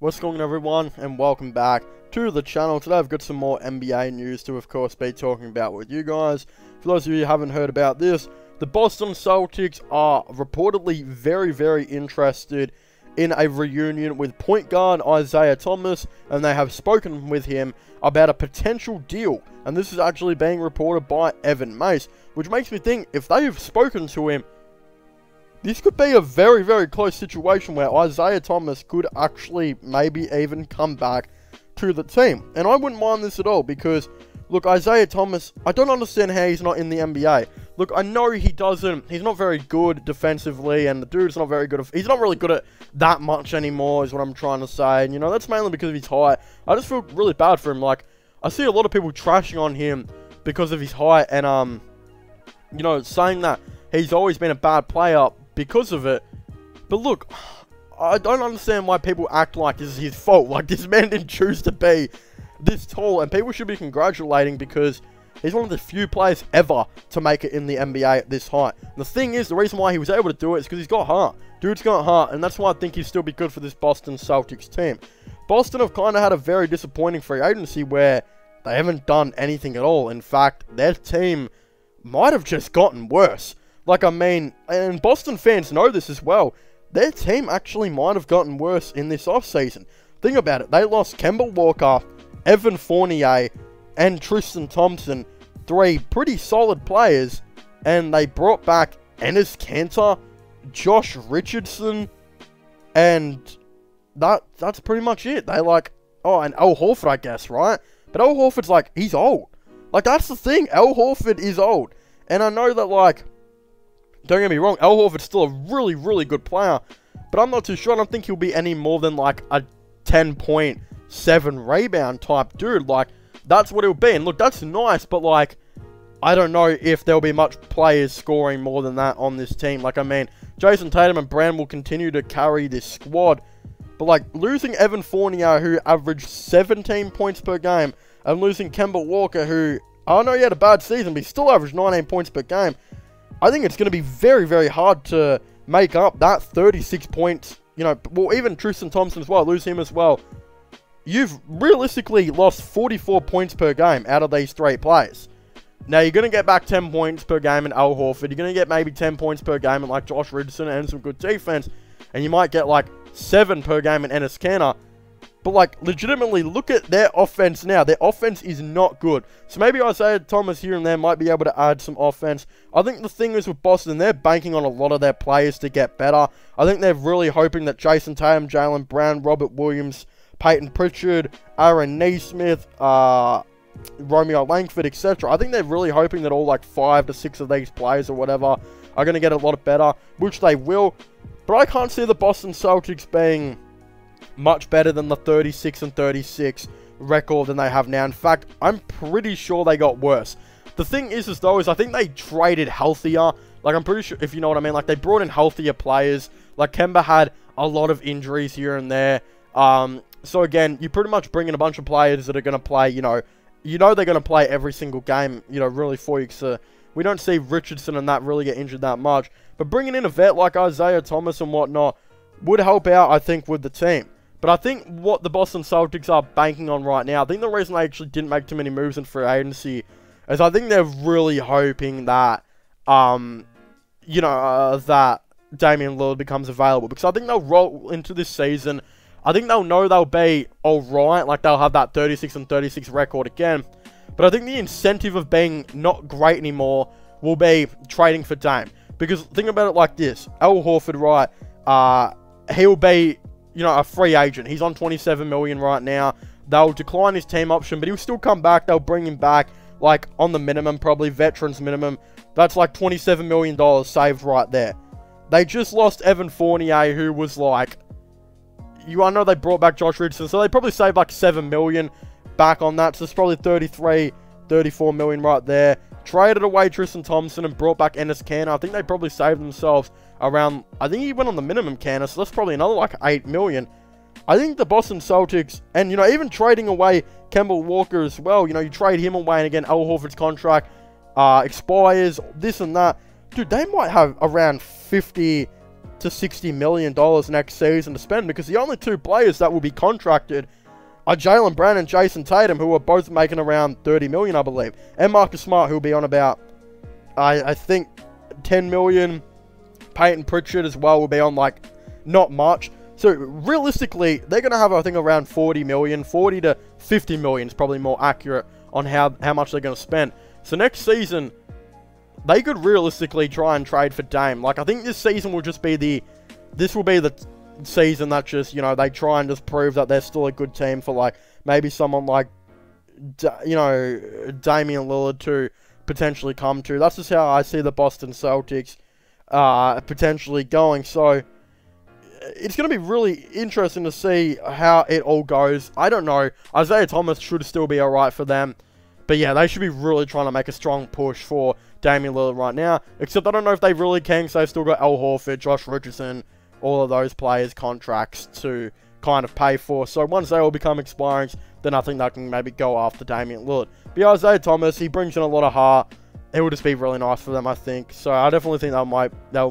What's going on, everyone, and welcome back to the channel. Today I've got some more NBA news to, of course, be talking about with you guys. For those of you who haven't heard about this, the Boston Celtics are reportedly very interested in a reunion with point guard Isaiah Thomas, and they have spoken with him about a potential deal. And this is actually being reported by Evan Mace, which makes me think if they have spoken to him, this could be a very close situation where Isaiah Thomas could actually maybe even come back to the team. And I wouldn't mind this at all because, look, Isaiah Thomas, I don't understand how he's not in the NBA. Look, I know he's not very good defensively, and the dude's not very good, he's not really good at that much anymore, is what I'm trying to say. And, you know, that's mainly because of his height. I just feel really bad for him. Like, I see a lot of people trashing on him because of his height and, you know, saying that he's always been a bad player because of it. But look, I don't understand why people act like this is his fault. Like, this man didn't choose to be this tall, and people should be congratulating because he's one of the few players ever to make it in the NBA at this height. The thing is, the reason why he was able to do it is because he's got heart. Dude's got heart, and that's why I think he'd still be good for this Boston Celtics team. Boston have kind of had a very disappointing free agency where they haven't done anything at all. In fact, their team might have just gotten worse. Like, I mean, and Boston fans know this as well, their team actually might have gotten worse in this offseason. Think about it, they lost Kemba Walker, Evan Fournier, and Tristan Thompson, three pretty solid players, and they brought back Enes Kanter, Josh Richardson, and that's pretty much it. They like, oh, and Al Horford, I guess, right? But Al Horford's like, he's old. Like, that's the thing, Al Horford is old. And I know that, like, don't get me wrong, Al Horford's still a really good player, but I'm not too sure. I don't think he'll be any more than like a 10.7 rebound type dude. Like, that's what he'll be. And look, that's nice, but like, I don't know if there'll be much players scoring more than that on this team. Like, I mean, Jason Tatum and Brown will continue to carry this squad, but like, losing Evan Fournier, who averaged 17 points per game, and losing Kemba Walker, who, I know he had a bad season, but he still averaged 19 points per game. I think it's going to be very hard to make up that 36 points, you know, well, even Tristan Thompson as well, lose him as well. You've realistically lost 44 points per game out of these three players. Now, you're going to get back 10 points per game in Al Horford, you're going to get maybe 10 points per game in, like, Josh Richardson and some good defense, and you might get, like, 7 per game in Enes Kanter. But, like, legitimately, look at their offense now. Their offense is not good. So maybe Isaiah Thomas here and there might be able to add some offense. I think the thing is with Boston, they're banking on a lot of their players to get better. I think they're really hoping that Jason Tatum, Jaylen Brown, Robert Williams, Peyton Pritchard, Aaron Nesmith, Romeo Langford, etc. I think they're really hoping that all, like, 5 to 6 of these players or whatever are going to get a lot better, which they will. But I can't see the Boston Celtics being much better than the 36-36 record than they have now. In fact, I'm pretty sure they got worse. The thing is I think they traded healthier. Like, I'm pretty sure, if you know what I mean, like, they brought in healthier players. Like, Kemba had a lot of injuries here and there. So again, you pretty much bring in a bunch of players that are going to play, you know they're going to play every single game, you know, really for you. So we don't see Richardson and that really get injured that much. But bringing in a vet like Isaiah Thomas and whatnot would help out, I think, with the team. But I think what the Boston Celtics are banking on right now, I think the reason they actually didn't make too many moves in free agency is I think they're really hoping that, you know, that Damian Lillard becomes available. Because I think they'll roll into this season. I think they'll know they'll be alright. Like, they'll have that 36-36 record again. But I think the incentive of being not great anymore will be trading for Dame. Because think about it like this. Al Horford, right, he'll be, you know, a free agent. He's on $27 million right now. They'll decline his team option, but he'll still come back. They'll bring him back, like, on the minimum, probably veterans minimum. That's like $27 million saved right there. They just lost Evan Fournier, who was like, I know they brought back Josh Richardson, so they probably saved like $7 million back on that. So it's probably $34 million right there. Traded away Tristan Thompson and brought back Enes Kanter. I think they probably saved themselves around, I think he went on the minimum Kanter, so that's probably another like $8 million. I think the Boston Celtics, and, you know, even trading away Kemba Walker as well, you know, you trade him away, and again, Al Horford's contract expires, this and that. Dude, they might have around 50 to $60 million next season to spend, because the only two players that will be contracted are Jaylen Brown and Jason Tatum, who are both making around $30 million, I believe. And Marcus Smart, who will be on about, I think, $10 million. Peyton Pritchard as well will be on, like, not much. So, realistically, they're going to have, I think, around $40 million. 40 to $50 million is probably more accurate on how much they're going to spend. So, next season, they could realistically try and trade for Dame. Like, I think this season will just be this will be the season that just, you know, they try and just prove that they're still a good team for, like, maybe someone like, you know, Damian Lillard to potentially come to. That's just how I see the Boston Celtics potentially going. So, it's going to be really interesting to see how it all goes. I don't know. Isaiah Thomas should still be alright for them. But yeah, they should be really trying to make a strong push for Damian Lillard right now. Except I don't know if they really can, because they've still got Al Horford, Josh Richardson, all of those players' contracts to kind of pay for. So once they all become expiring, then I think they can maybe go after Damian Lillard. But yeah, Isaiah Thomas, he brings in a lot of heart. It will just be really nice for them, I think. So I definitely think they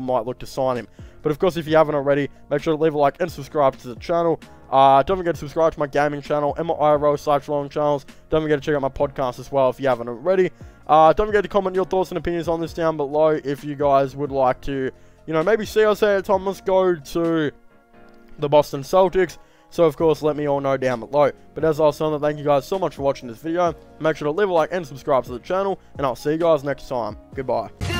might look to sign him. But of course, if you haven't already, make sure to leave a like and subscribe to the channel. Don't forget to subscribe to my gaming channel and my IRL/vlogging channels. Don't forget to check out my podcast as well if you haven't already. Don't forget to comment your thoughts and opinions on this down below if you guys would like to, you know, maybe see Isaiah Thomas go to the Boston Celtics. So, of course, let me all know down below. But as I was saying, thank you guys so much for watching this video. Make sure to leave a like and subscribe to the channel. And I'll see you guys next time. Goodbye.